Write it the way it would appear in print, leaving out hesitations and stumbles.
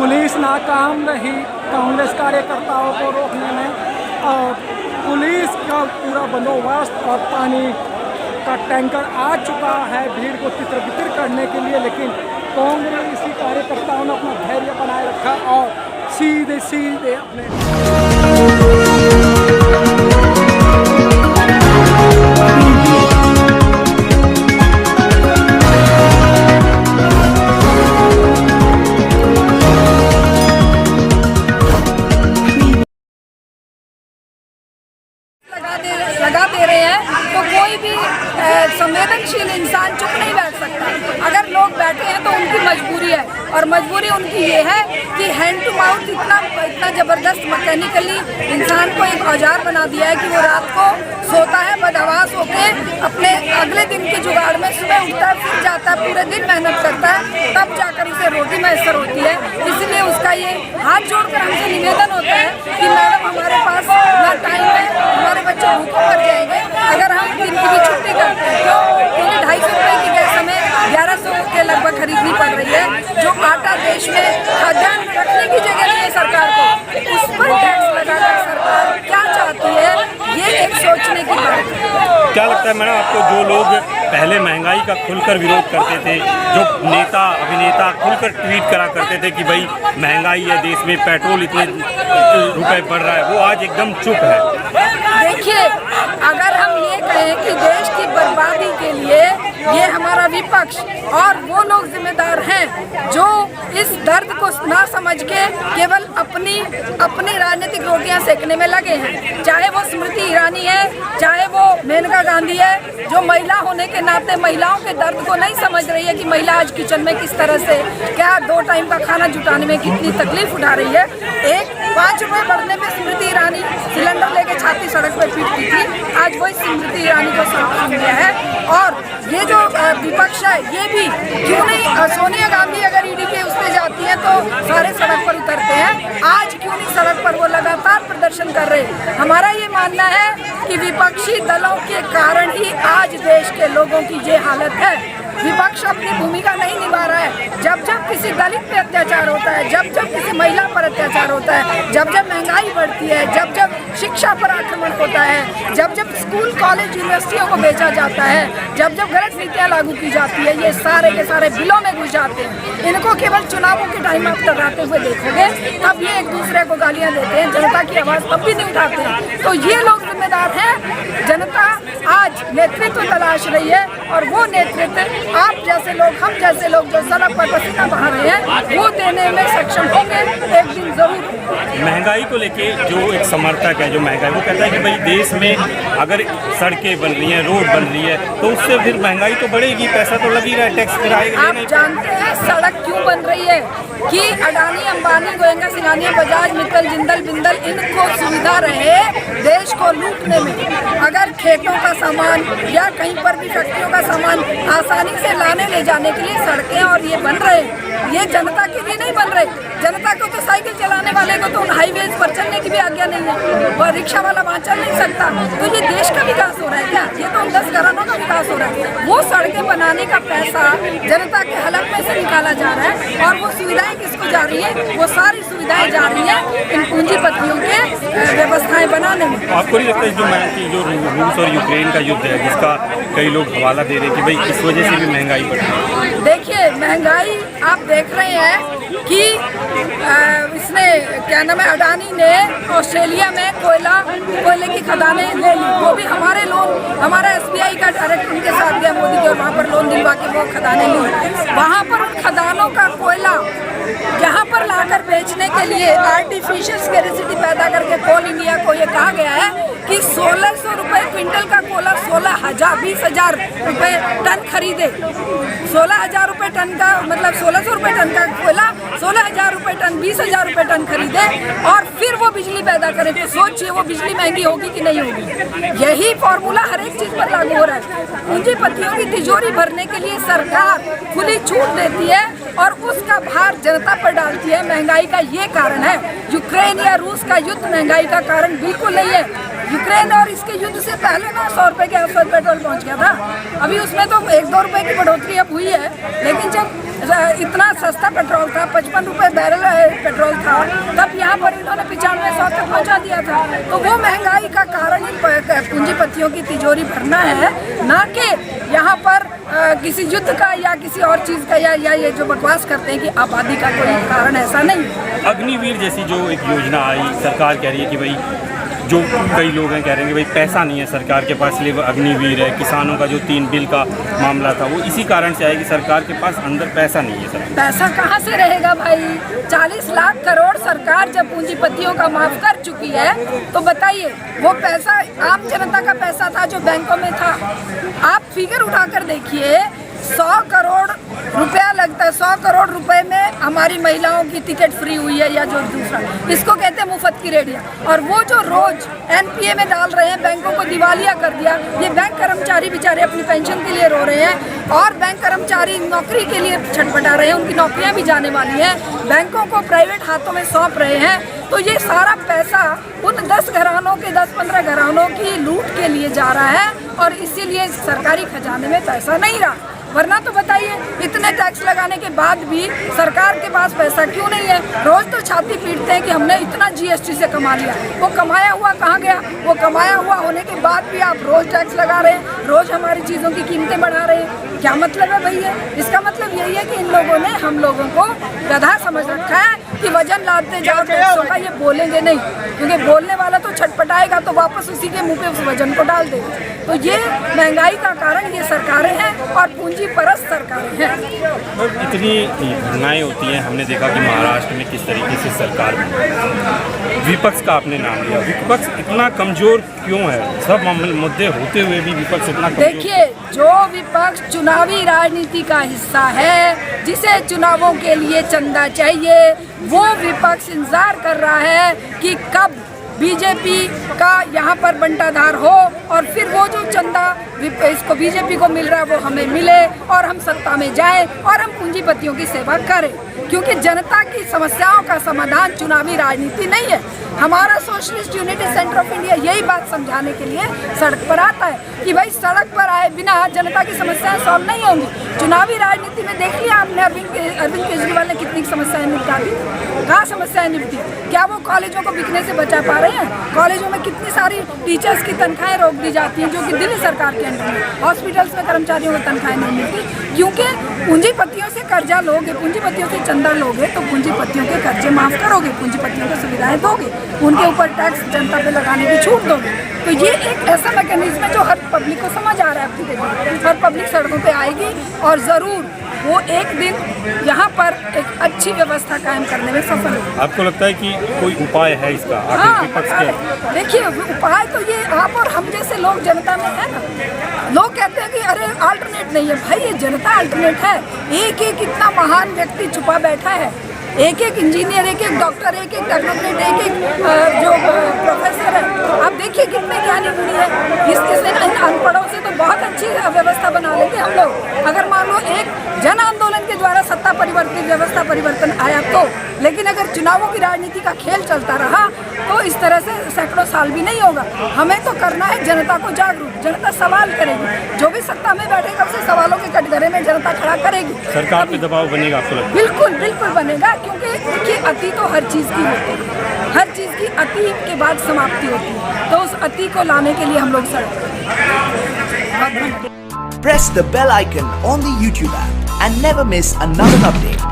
Police नाकाम रही कांग्रेस कार्यकर्ताओं को रोकने में, और पुलिस का पूरा बंदोबस्त और पानी का टैंकर आ चुका है भीड़ को तितर बितर करने के लिए, लेकिन कांग्रेसी कार्यकर्ताओं ने अपना धैर्य बनाए रखा और सीधे सीधे अपने लगा दे रहे हैं, तो कोई भी संवेदनशील इंसान चुप नहीं बैठ सकता। अगर लोग बैठे हैं तो उनकी मजबूरी है, और मजबूरी उनकी ये है कि हैंड टू माउथ इतना ज़बरदस्त मैकेनिकली इंसान को एक औजार बना दिया है कि वो रात को सोता है बदहवास होके अपने अगले दिन के जुगाड़ में, सुबह उठता है फिर जाता है, पूरे दिन मेहनत करता है, तब जाकर उसे रोटी मैसर होती है। इसलिए उसका ये हाथ जोड़कर हमसे निवेदन होता है कि मैडम हमारे पास ना टाइम है, हमारे बच्चे भूखों मर जाएंगे अगर हम दिन की भी छुट्टी करते हैं। क्यों? क्योंकि 250 रुपये की गैस हमें 1100 के लगभग खरीदनी पड़ रही है। जो आटा देश में खाद्यान्न रखने की जगह नहीं है सरकार को, उस पर टैक्स लगाकर सरकार क्या चाहती है, ये एक सोचने की बात है। क्या लगता है मैडम आपको, जो लोग पहले महंगाई का खुलकर विरोध करते थे, जो नेता अभिनेता खुलकर ट्वीट करा करते थे कि भाई महंगाई है देश में, पेट्रोल इतने रुपए बढ़ रहा है, वो आज एकदम चुप है? देखिए, अगर हम ये कहें कि देश की बर्बादी के लिए ये हमारा विपक्ष और वो लोग जिम्मेदार हैं जो इस दर्द को ना समझ के केवल अपनी राजनीतिक रोटियां सेकने में लगे हैं, चाहे वो स्मृति ईरानी है, चाहे वो मेनका गांधी है, जो महिला होने के नाते महिलाओं के दर्द को नहीं समझ रही है कि महिला आज किचन में किस तरह से क्या 2 टाइम का खाना जुटाने में कितनी तकलीफ उठा रही है। एक 5 रुपये बढ़ने में स्मृति ईरानी सिलेंडर लेके छाती सड़क पर पीटती थी, आज वही स्मृति ईरानी को साफ सुन गया है। और ये जो विपक्ष है ये भी क्यों नहीं, सोनिया गांधी अगर ईडी के उसमें जाती है तो सारे सड़क पर उतरते हैं, आज क्यों नहीं सड़क पर वो लगातार प्रदर्शन कर रहे हैं। हमारा ये मानना है कि विपक्षी दलों के कारण ही आज देश के लोगों की ये हालत है। विपक्ष अपनी भूमिका नहीं निभा रहा है। जब जब किसी दलित पे अत्याचार होता है, जब जब किसी महिला पर अत्याचार होता है, जब जब महंगाई बढ़ती है, जब जब शिक्षा पर आक्रमण होता है, जब जब स्कूल कॉलेज यूनिवर्सिटियों को बेचा जाता है, जब जब गलत नीतियाँ लागू की जाती है, ये सारे के सारे बिलों में घुस जाते हैं। इनको केवल चुनावों के टाइम आप टकराते हुए देखोगे, तब ये एक दूसरे को गालियाँ देते हैं, जनता की आवाज़ तब भी नहीं उठाते हैं। तो ये लोग जिम्मेदार हैं। जनता आज नेतृत्व तलाश रही है, और वो नेतृत्व आप जैसे लोग, हम जैसे लोग जो सड़क पर पसीना बहा रहे हैं, वो देने में सक्षम होंगे एक दिन जरूर। महंगाई को लेके जो एक समर्थक है जो महंगाई, वो कहता है कि भाई देश में अगर सड़कें बन रही हैं, रोड बन रही है, तो उससे फिर महंगाई तो बढ़ेगी, पैसा तो लग ही रहा है, टैक्स फिर आएगा। आप जानते हैं सड़क क्यों बन रही है? कि अडानी, अंबानी, गोयंका, सिंघानिया, बजाज, मित्तल, जिंदल, बिंदल, इनको सुविधा रहे देश को लूटने में। अगर खेतों का सामान या कहीं पर भी फैक्ट्रियों का सामान आसानी से लाने ले जाने के लिए सड़कें और ये बन रहे हैं, ये जनता के लिए नहीं बन रहे। जनता को तो साइकिल चलाने वाले को तो उन हाईवेज पर चलने की भी आज्ञा नहीं है, वह रिक्शा वाला वहाँ चल नहीं सकता। तो ये देश का विकास हो रहा है क्या? ये तो 10 घरानों का विकास हो रहा है। वो सड़कें बनाने का पैसा जनता के हलक में से निकाला जा रहा है, और वो सुविधाएं किसको जा रही है? वो सारी सुविधाएं जा रही है इन पूंजीपतियों के व्यवस्थाएं बनाने में। आपको नहीं लगता जो रूस और यूक्रेन का युद्ध है, जिसका कई लोग हवाला दे रहे हैं कि भाई इस वजह से भी महंगाई बढ़ रही है? देखिए, महंगाई आप देख रहे हैं कि इसने क्या नाम है, अडानी ने ऑस्ट्रेलिया में कोयले की खदानें ले ली, वो भी हमारे लोन, हमारा SBI का डायरेक्ट उनके साथ गया मोदी के, और वहाँ पर लोन दिलवा के वो खदानें ली। वहाँ पर उन खदानों का कोयला यहाँ पर लाकर बेचने के लिए आर्टिफिशियल स्कैरिसिटी पैदा करके कोल इंडिया को ये कहा गया है कि 1600 रुपये क्विंटल का कोयला 20,000 रुपये टन खरीदे। 16,000 रुपये टन का मतलब 1600 रुपये टन का कोयला 16,000 रुपये टन, 20,000 रुपये टन खरीदे, और फिर वो बिजली पैदा करे। तो सोचिए वो बिजली महंगी होगी कि नहीं होगी। यही फॉर्मूला हर एक चीज़ पर लागू हो रहा है। पूंजीपतियों की तिजोरी भरने के लिए सरकार खुली छूट देती है और उसका भार जनता पर डालती है। महंगाई का ये कारण है। यूक्रेन या रूस का युद्ध महंगाई का कारण बिल्कुल नहीं है। यूक्रेन और इसके युद्ध से पहले ना 100 रुपये के आसपास पेट्रोल पहुंच गया था। अभी उसमें तो 1-2 रुपये की बढ़ोतरी अब हुई है, लेकिन जब इतना सस्ता पेट्रोल था, 55 रुपये बैरल पहुंचा दिया था। तो वो महंगाई का कारण इन पूंजीपतियों की तिजोरी भरना है, ना कि यहाँ पर किसी युद्ध का या किसी और चीज़ का या ये जो बकवास करते हैं कि आबादी का कोई कारण, ऐसा नहीं। अग्निवीर जैसी जो एक योजना आई, सरकार कह रही है कि भाई जो कई लोग हैं कह रहे हैं कि भाई पैसा नहीं है सरकार के पास, इसलिए वो अग्निवीर है। किसानों का जो 3 बिल का मामला था वो इसी कारण से आया कि सरकार के पास अंदर पैसा नहीं है। सर पैसा कहाँ से रहेगा भाई? 40 लाख करोड़ सरकार जब पूंजीपतियों का माफ कर चुकी है तो बताइए वो पैसा आम जनता का पैसा था जो बैंकों में था। आप फिगर उठाकर देखिए, 100 करोड़ रुपया लगता है, 100 करोड़ रुपए में हमारी महिलाओं की टिकट फ्री हुई है, या जो दूसरा इसको कहते हैं मुफ्त की रेडिया। और वो जो रोज एनपीए में डाल रहे हैं, बैंकों को दिवालिया कर दिया। ये बैंक कर्मचारी बेचारे अपनी पेंशन के लिए रो रहे हैं और बैंक कर्मचारी नौकरी के लिए छटपटा रहे हैं, उनकी नौकरियां भी जाने वाली हैं, बैंकों को प्राइवेट हाथों में सौंप रहे हैं। तो ये सारा पैसा उन 10 घरानों के 10-15 घरानों की लूट के लिए जा रहा है और इसीलिए सरकारी खजाने में पैसा नहीं रहा। वरना तो बताइए, इतने टैक्स लगाने के बाद भी सरकार के पास पैसा क्यों नहीं है? रोज तो छाती पीटते हैं कि हमने इतना जीएसटी से कमा लिया। वो कमाया हुआ कहाँ गया? वो कमाया हुआ होने के बाद भी आप रोज टैक्स लगा रहे हैं, रोज हमारी चीज़ों की कीमतें बढ़ा रहे हैं। क्या मतलब है भैया? इसका मतलब यही है कि इन लोगों ने हम लोगों को गधा समझ रखा है कि वजन लादते जाओ टैक्सों का, ये बोलेंगे नहीं, क्योंकि बोलने वाला तो छटपटाएगा तो वापस उसी के मुंह पे उस वजन को डाल देगा। तो ये महंगाई का कारण ये सरकारें हैं और पूंजीपरस्त सरकारें हैं। इतनी घटनाएं होती हैं, हमने देखा कि महाराष्ट्र में किस तरीके से सरकार बनी। विपक्ष का आपने नाम लिया, विपक्ष इतना कमजोर क्यों है? सब मुद्दे होते हुए भी विपक्ष इतना कमजोर। देखिए, जो विपक्ष चुनावी राजनीति का हिस्सा है, जिसे चुनावों के लिए चंदा चाहिए, वो विपक्ष इंतजार कर रहा है कि कब बीजेपी का यहाँ पर बंटाधार हो और फिर वो जो चंदा इसको बीजेपी को मिल रहा है वो हमें मिले और हम सत्ता में जाएं और हम पूंजीपतियों की सेवा करें। क्योंकि जनता की समस्याओं का समाधान चुनावी राजनीति नहीं है। हमारा socialist unity centre of India यही बात समझाने के लिए सड़क पर आता है कि भाई सड़क पर आए बिना जनता की समस्याएं सॉल्व नहीं होंगी। चुनावी राजनीति में देख लिया आपने, अरविंद केजरीवाल ने कितनी समस्याएं निपटा दी। कहाँ समस्याएं निपटी? क्या वो कॉलेजों को बिकने से बचा पा रहे हैं? कॉलेजों में कितनी सारी टीचर्स की तनख्वाहें रोक दी जाती हैं जो कि दिल्ली सरकार के अंडर में। हॉस्पिटल्स में कर्मचारियों को तनख्वाहें नहीं मिलती क्योंकि पूंजीपतियों से कर्जा लोगे, पूंजीपतियों से चंदा लोगे तो पूंजीपतियों के कर्जे माफ करोगे, पूंजीपतियों को सुविधाएं दोगे, उनके ऊपर टैक्स जनता पे लगाने की छूट दोगे। तो ये एक ऐसा मैकेनिज्म है जो हर पब्लिक को समझ आ रहा है। आपकी हर पब्लिक सड़कों पे आएगी और ज़रूर वो एक दिन यहाँ पर एक अच्छी व्यवस्था कायम करने में सफल होगी। आपको लगता है कि कोई उपाय है इसका? हाँ, विपक्ष के देखिए उपाय तो ये आप और हम जैसे लोग जनता में है ना। लोग कहते हैं कि अरे अल्टरनेट नहीं है। भाई ये जनता अल्टरनेट है। एक एक इतना महान व्यक्ति छुपा बैठा है, एक एक इंजीनियर, एक एक डॉक्टर, एक एक टेक्नोक्रेट, एक एक जो प्रोफेसर है। आप देखिए कितने ज्ञानी गुणी है। इससे इन अनपढ़ों से तो बहुत अच्छी व्यवस्था बना लेंगे हम लोग। अगर मान लो एक जन आंदोलन के द्वारा सत्ता परिवर्तन, व्यवस्था परिवर्तन आया तो, लेकिन अगर चुनावों की राजनीति का खेल चलता रहा तो इस तरह से सैकड़ों साल भी नहीं होगा। हमें तो करना है जनता को जागरूक। जनता सवाल करेगी, जो भी सत्ता में बैठेगा उसे सवालों के कटघरे में जनता खड़ा करेगी। सरकार पे दबाव बनेगा आपको लगता है? बिल्कुल बिल्कुल बनेगा, क्योंकि देखिए अति तो हर चीज़ की होती है, हर चीज़ की अति के बाद समाप्ति होती है। तो उस अति को लाने के लिए हम लोग सड़क। Press the bell icon on the YouTube app and never miss another update.